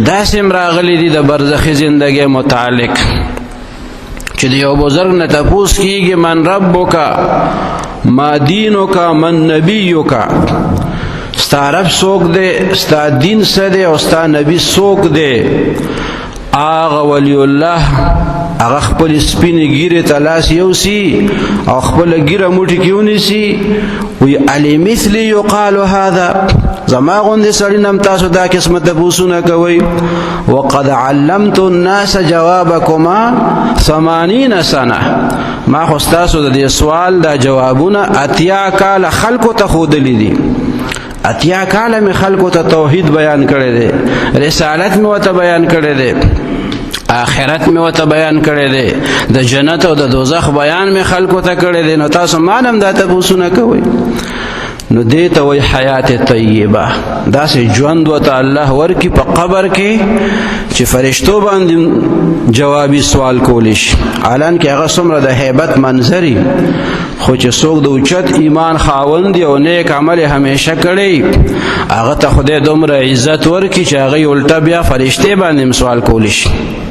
داسې راغلي دي د برزخي زندګۍ متعلق چې د یو بزرګ نه تپوس کیږي من ربک ما دینک من نبیک ستا رب څوک دی ستا دین څه دی او ستا نبی څوک دی هغه ولی الله هغه خپل سپینې ګیرې ته لاس یوسي او خپله ګیره موټي کې ونیسي وی علی مثلی یقال هذا زما غوندې سړي نم تاسو دا قسمه تپوسونه کوئ وقد علمت الناس جوابکما 80 سنه ما خو ستاسو د دې سوال دا جوابونه 80 کاله خلکو ته ښودلي دي 80 کاله مې خلکو ته توحید بیان کړی دی رسالت مې ورته بیان کړی دی آخرت مې ورته بیان کړی دی د جنت او د دوزخ بیان مې خلکو ته کړی دی نو تاسو ما نم دا تپوسونه کوئ نو دې ته وایي حیات طیبه داسې ژوند ورته الله ورکړي په قبر کې چې فرشتو باندې جوابي سوال کولی شي حالان کې هغه څومره د هیبت منظري خو چې څوک د اوچت ایمان خاوند دی او نیک عمل همیشه کړی هغه ته خدای دومره عزت ورکړي چې هغه الټه بیا فرشتې باندې سوال کولی شي